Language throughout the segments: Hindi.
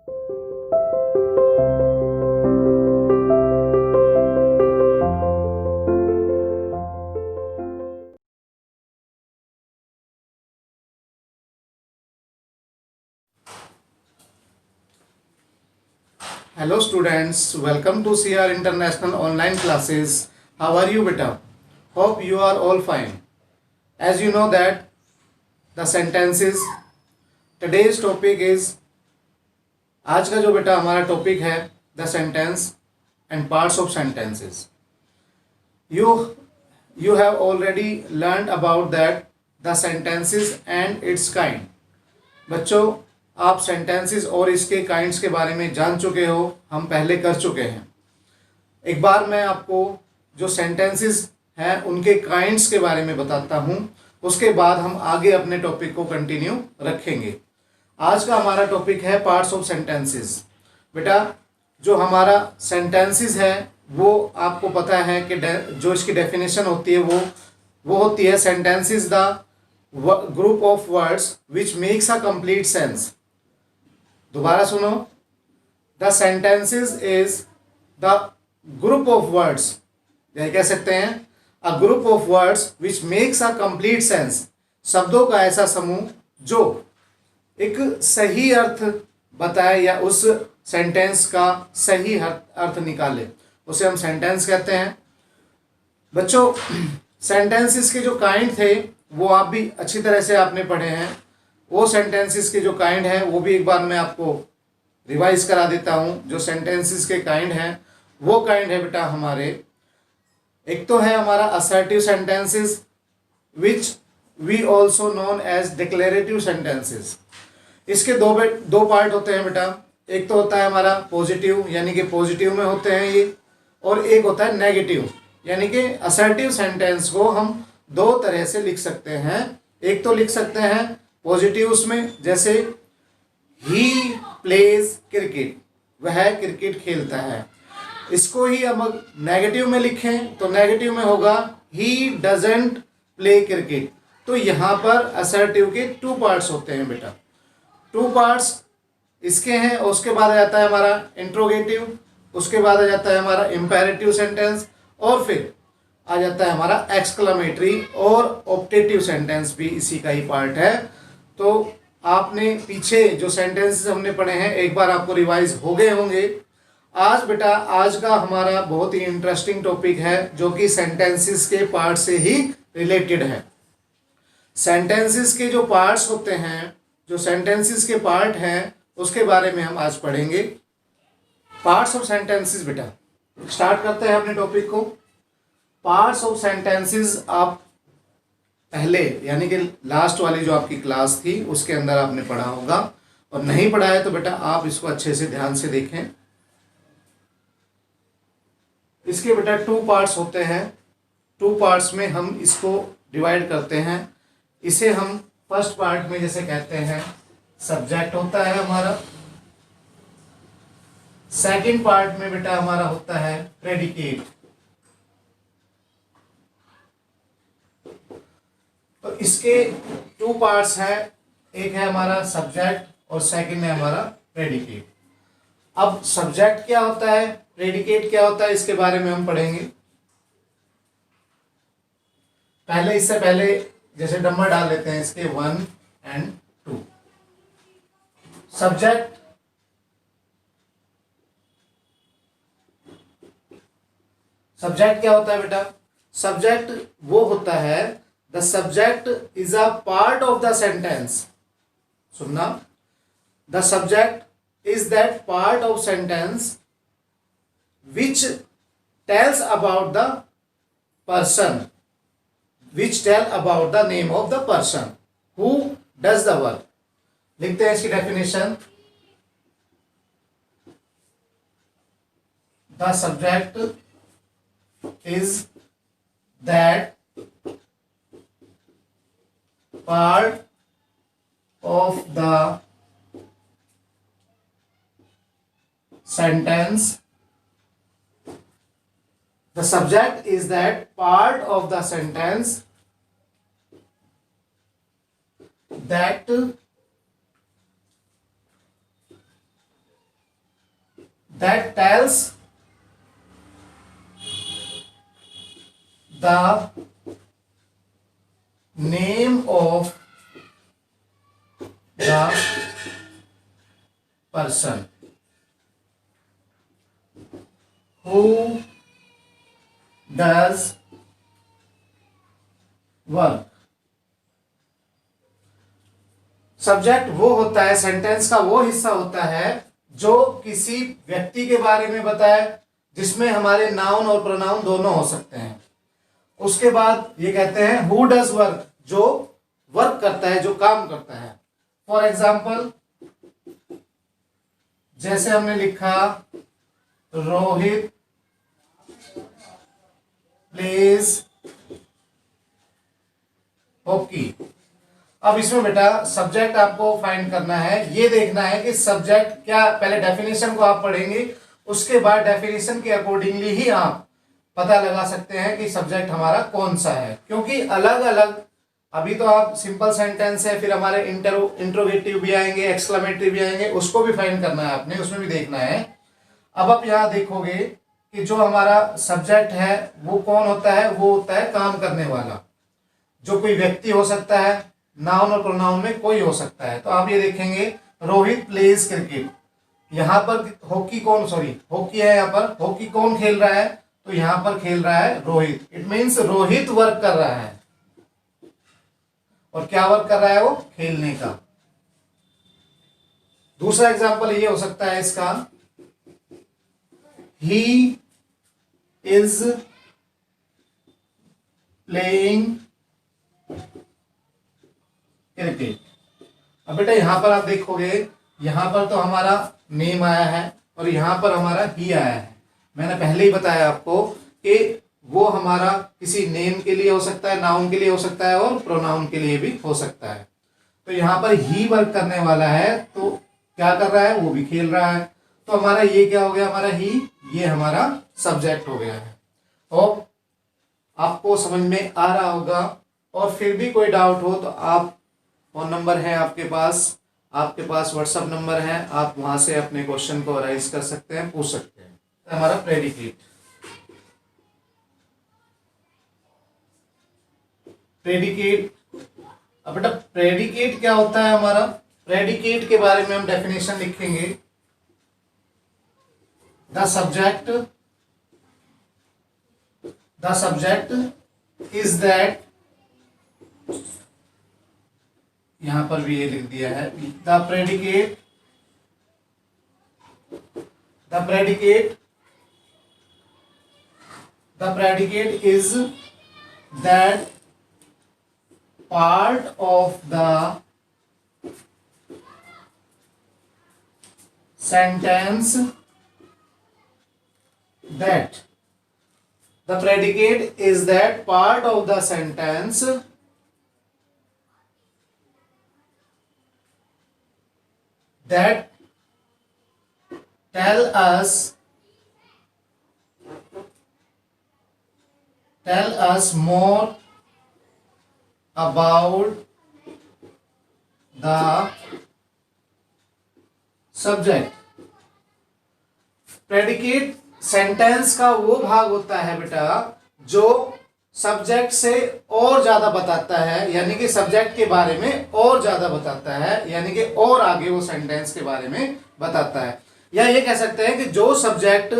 Hello students, welcome to CR International Online Classes. How are you beta? Hope you are all fine. As you know that the sentences, today's topic is, आज का जो बेटा हमारा टॉपिक है the sentence and parts of sentences. You have already learned about that the sentences and its kind. बच्चों, आप सेंटेंसेस और इसके काइंड्स के बारे में जान चुके हो, हम पहले कर चुके हैं. एक बार मैं आपको जो सेंटेंसेस हैं उनके काइंड्स के बारे में बताता हूं, उसके बाद हम आगे अपने टॉपिक को कंटिन्यू रखेंगे. आज का हमारा टॉपिक है पार्ट्स ऑफ सेंटेंसेस. बेटा, जो हमारा सेंटेंसेस है वो आपको पता है कि जो इसकी डेफिनेशन होती है वो होती है sentences the group of words which makes a complete sense. दोबारा सुनो, the sentences is the group of words, यह कह सकते हैं a group of words which makes a complete sense. शब्दों का ऐसा समूह जो एक सही अर्थ बताए या उस सेंटेंस का सही अर्थ निकाले, उसे हम सेंटेंस कहते हैं. बच्चों, सेंटेंसेस के जो काइंड थे वो आप भी अच्छी तरह से आपने पढ़े हैं. वो सेंटेंसेस के जो काइंड हैं वो भी एक बार मैं आपको रिवाइज करा देता हूँ. जो सेंटेंसेस के काइंड हैं वो काइंड है बेटा हमारे, एक तो है हमारा assertive sentences which we also known as declarative sentences. इसके दो पार्ट होते हैं बेटा. एक तो होता है हमारा पॉजिटिव, यानी कि पॉजिटिव में होते हैं ये, और एक होता है नेगेटिव, यानी कि असर्टिव सेंटेंस को हम दो तरह से लिख सकते हैं. एक तो लिख सकते हैं पॉजिटिव उसमें, जैसे ही प्लेज क्रिकेट, वह क्रिकेट खेलता है. इसको ही हम नेगेटिव में लिखें तो नेगेटिव में होगा ही डजंट प्ले क्रिकेट. तो यहाँ पर असर्टिव के टू पार्ट्स होते हैं बेटा. टू पार्ट्स इसके हैं, और उसके बाद आ जाता है हमारा इंट्रोगेटिव, उसके बाद आ जाता है हमारा इंपेरेटिव सेंटेंस, और फिर आ जाता है हमारा एक्सक्लेमेटरी और ऑप्टेटिव सेंटेंस भी इसी का ही पार्ट है. तो आपने पीछे जो सेंटेंसेस हमने पढ़े हैं एक बार आपको रिवाइज हो गए होंगे. आज बेटा, आज का हमारा बहुत ही इंटरेस्टिंग टॉपिक है जो कि सेंटेंसेस के पार्ट से ही रिलेटेड है. सेंटेंसेस के जो पार्ट्स होते हैं, जो सेंटेंसेस के पार्ट हैं, उसके बारे में हम आज पढ़ेंगे. पार्ट्स ऑफ सेंटेंसेस बेटा, स्टार्ट करते हैं अपने टॉपिक को. पार्ट्स ऑफ सेंटेंसेस आप पहले, यानी कि लास्ट वाली जो आपकी क्लास थी उसके अंदर आपने पढ़ा होगा, और नहीं पढ़ा है तो बेटा आप इसको अच्छे से ध्यान से देखें. इसके बेटा टू पार्ट्स होते हैं. टू पार्ट्स में हम इसको डिवाइड करते हैं. इसे हम फर्स्ट पार्ट में जैसे कहते हैं सब्जेक्ट होता है हमारा. सेकंड पार्ट में बेटा हमारा होता है प्रेडिकेट. तो इसके टू पार्ट्स हैं, एक है हमारा सब्जेक्ट और सेकंड है हमारा प्रेडिकेट. अब सब्जेक्ट क्या होता है, प्रेडिकेट क्या होता है, इसके बारे में हम पढ़ेंगे. इससे पहले जैसे नंबर डाल लेते हैं इसके 1 and 2. सब्जेक्ट क्या होता है बेटा? सब्जेक्ट वो होता है, the subject is a part of the sentence. सुनना, the subject is that part of sentence which tells about the person, which tell about the name of the person who does the work. लिखते हैं इसकी definition. The subject is that part of the sentence. The subject is that part of the sentence that that tells the name of the person who does work. Subject वो होता है, सेंटेंस का वो हिस्सा होता है जो किसी व्यक्ति के बारे में बताए, जिसमें हमारे नाउन और प्रोनाउन दोनों हो सकते हैं। उसके बाद ये कहते हैं हु डज वर्क, जो वर्क करता है, जो काम करता है। फॉर एग्जाम्पल, जैसे हमने लिखा रोहित प्लेज हॉकी। अब इसमें बेटा सब्जेक्ट आपको फाइंड करना है, ये देखना है कि सब्जेक्ट क्या, पहले डेफिनेशन को आप पढ़ेंगे, उसके बाद डेफिनेशन के अकॉर्डिंगली ही आप पता लगा सकते हैं कि सब्जेक्ट हमारा कौन सा है। क्योंकि अलग अलग, अभी तो आप सिंपल सेंटेंस है, फिर हमारे इंट्रोगेटिव भी आएंगे, एक्सक्लेमेटरी भी आएंगे, उसको भी फाइंड करना है आपने, उसमें भी देखना है। अब आप यहाँ देखोगे कि जो हमारा सब्जेक्ट है वो कौन होता है, वो होता है काम करने वाला, जो कोई व्यक्ति हो सकता है, नाउन और प्रोनाउन में कोई हो सकता है। तो आप ये देखेंगे रोहित प्लेज क्रिकेट, यहाँ पर हॉकी कौन, सॉरी हॉकी है, यहाँ पर हॉकी कौन खेल रहा है, तो यहाँ पर खेल रहा है Rohit. It means Rohit work कर रहा है। और क्या वर्क कर रहा है वो, खेलने का। दूसरा एग्जाम्पल ये हो सकता है इसका, ही इज प्लेइंग क्रिकेट। अब बेटा यहां पर आप देखोगे, यहां पर तो हमारा नेम आया है और यहां पर हमारा ही आया है। मैंने पहले ही बताया आपको कि वो हमारा किसी नेम के लिए हो सकता है, नाउन के लिए हो सकता है और प्रोनाउन के लिए भी हो सकता है। तो यहाँ पर ही वर्क करने वाला है, तो क्या कर रहा है, वो भी खेल रहा है। तो हमारा ये क्या हो गया, हमारा ही, ये हमारा सब्जेक्ट हो गया है। और आपको समझ में आ रहा होगा। और फिर भी कोई डाउट हो तो आप, फोन नंबर है आपके पास व्हाट्सएप नंबर है, आप वहां से अपने क्वेश्चन को राइज कर सकते हैं, पूछ सकते हैं। तो हमारा प्रेडिकेट, अब बेटा प्रेडिकेट क्या होता है हमारा, प्रेडिकेट के बारे में हम डेफिनेशन लिखेंगे। द सब्जेक्ट इज दैट, यहां पर भी ये लिख दिया है, the predicate is that part of the sentence that, the predicate is that part of the sentence that tell us more about the subject। Predicate sentence का वो भाग होता है बेटा जो सब्जेक्ट से और ज्यादा बताता है, यानी कि सब्जेक्ट के बारे में और ज्यादा बताता है, यानी कि और आगे वो सेंटेंस के बारे में बताता है। या ये कह सकते हैं कि जो सब्जेक्ट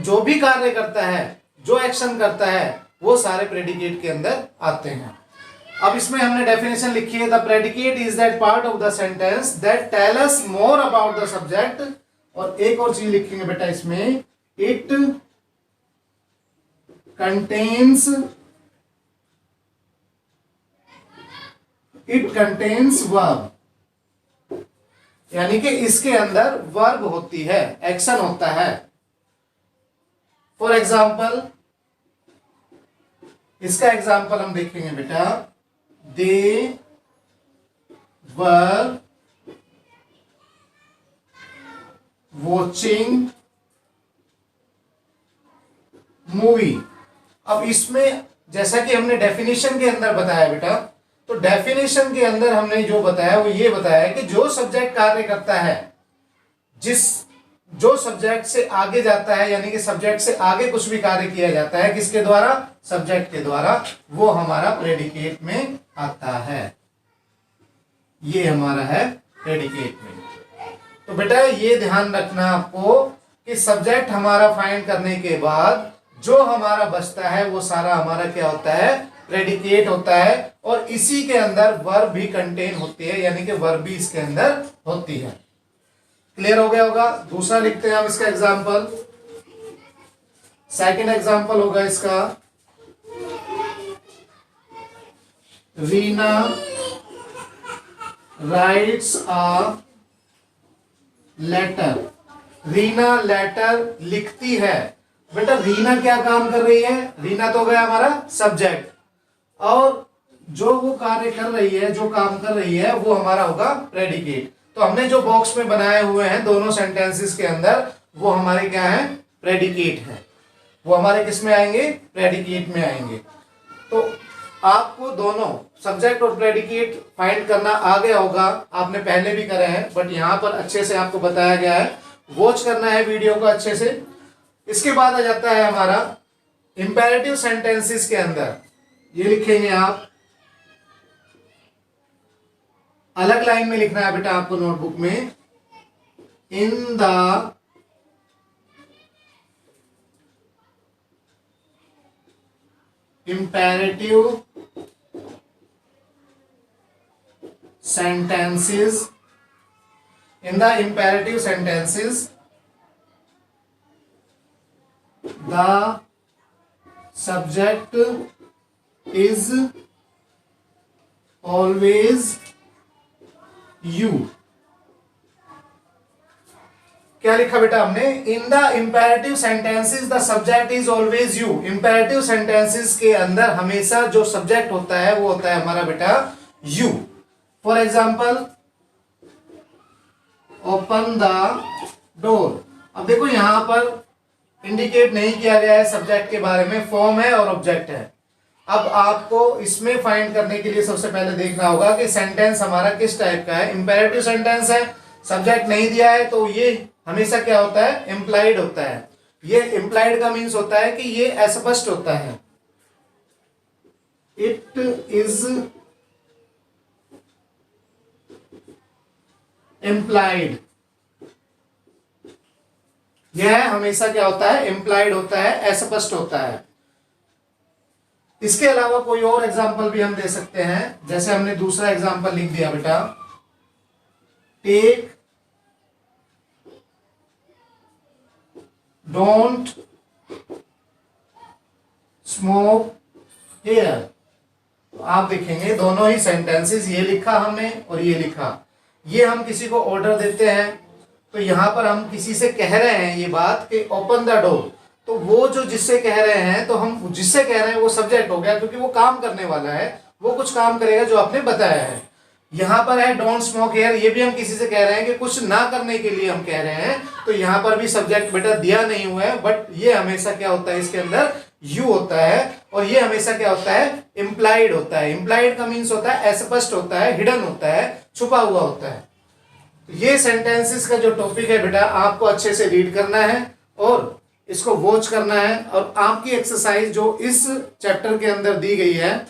जो भी कार्य करता है, जो एक्शन करता है, वो सारे प्रेडिकेट के अंदर आते हैं। अब इसमें हमने डेफिनेशन लिखी है, the predicate is that part of the sentence that tell us more about the subject. और एक और चीज लिखेंगे बेटा इसमें, इट कंटेन्स वर्ब, यानी कि इसके अंदर वर्ब होती है, एक्शन होता है। फॉर एग्जाम्पल, इसका एग्जाम्पल हम देखेंगे बेटा, दे वर वॉचिंग मूवी। अब इसमें जैसा कि हमने डेफिनेशन के अंदर बताया बेटा, तो डेफिनेशन के अंदर हमने जो बताया वो ये बताया कि जो सब्जेक्ट कार्य करता है, जिस जो सब्जेक्ट से आगे जाता है, यानी कि सब्जेक्ट से आगे कुछ भी कार्य किया जाता है, किसके द्वारा? सब्जेक्ट के द्वारा, वो हमारा प्रेडिकेट में आता है। ये हमारा है प्रेडिकेट में। तो बेटा ये ध्यान रखना आपको कि सब्जेक्ट हमारा फाइंड करने के बाद जो हमारा बचता है वो सारा हमारा क्या होता है? प्रेडिकेट होता है, और इसी के अंदर वर्ब भी कंटेन होती है, यानी कि वर्ब भी इसके अंदर होती है। क्लियर हो गया होगा? दूसरा लिखते हैं हम इसका एग्जाम्पल। सेकंड एग्जाम्पल होगा इसका, Reena writes a letter. Reena letter लिखती है। बेटा रीना क्या काम कर रही है? रीना तो हो गया हमारा सब्जेक्ट, और जो वो कार्य कर रही है, जो काम कर रही है, वो हमारा होगा प्रेडिकेट। तो हमने जो बॉक्स में बनाए हुए हैं दोनों सेंटेंसेस के अंदर, वो हमारे क्या है? प्रेडिकेट है। वो हमारे किस में आएंगे? प्रेडिकेट में आएंगे। तो आपको दोनों सब्जेक्ट और प्रेडिकेट फाइंड करना आ गया होगा, आपने पहले भी करे हैं, बट यहां पर अच्छे से आपको बताया गया है। वॉच करना है वीडियो को अच्छे से। इसके बाद आ जाता है हमारा इंपेरेटिव सेंटेंसेस के अंदर। ये लिखेंगे आप, अलग लाइन में लिखना है बेटा आपको नोटबुक में, in the imperative sentences, in the imperative sentences the subject is always you। क्या लिखा बेटा हमने? In the imperative sentences the subject is always you. Imperative sentences के अंदर हमेशा जो सब्जेक्ट होता है वो होता है हमारा बेटा you. For example, open the door. अब देखो यहां पर इंडिकेट नहीं किया गया है सब्जेक्ट के बारे में, फॉर्म है और ऑब्जेक्ट है। अब आपको इसमें फाइंड करने के लिए सबसे पहले देखना होगा कि सेंटेंस हमारा किस टाइप का है। इंपेरेटिव सेंटेंस है, सब्जेक्ट नहीं दिया है, तो ये हमेशा क्या होता है? इंप्लाइड होता है। ये इंप्लाइड का मीन्स होता है कि ये अस्पष्ट होता है। It is implied. यह हमेशा क्या होता है? इंप्लाइड होता है, अस्पष्ट होता है। इसके अलावा कोई और एग्जाम्पल भी हम दे सकते हैं, जैसे हमने दूसरा एग्जाम्पल लिख दिया बेटा, टेक डोंट स्मोक हेयर। तो आप देखेंगे दोनों ही सेंटेंसेस, ये लिखा हमने और ये लिखा, ये हम किसी को ऑर्डर देते हैं, तो यहां पर हम किसी से कह रहे हैं ये बात कि ओपन द डोर। तो वो जो जिससे कह रहे हैं, तो हम जिससे कह रहे हैं वो सब्जेक्ट हो गया, क्योंकि वो काम करने वाला है, वो कुछ काम करेगा जो आपने बताया है। यहां पर है डोंट स्मोक हेयर, ये भी हम किसी से कह रहे हैं कि कुछ ना करने के लिए हम कह रहे हैं, तो यहां पर भी सब्जेक्ट बेटा दिया नहीं हुआ है, बट ये हमेशा क्या होता है? इसके अंदर यू होता है, और ये हमेशा क्या होता है? इंप्लाइड होता है। इंप्लाइड का मीन्स होता है अस्पष्ट होता है, हिडन होता है, छुपा हुआ होता है। ये सेंटेंसेस का जो टॉपिक है बेटा, आपको अच्छे से रीड करना है और इसको वॉच करना है, और आपकी एक्सरसाइज जो इस चैप्टर के अंदर दी गई है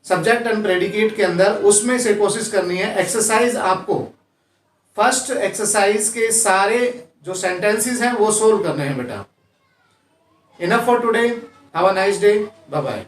सब्जेक्ट एंड प्रेडिकेट के अंदर, उसमें से कोशिश करनी है। एक्सरसाइज आपको फर्स्ट एक्सरसाइज के सारे जो सेंटेंसेस हैं वो सोल्व करने हैं बेटा। Enough for today, have a nice day, bye bye.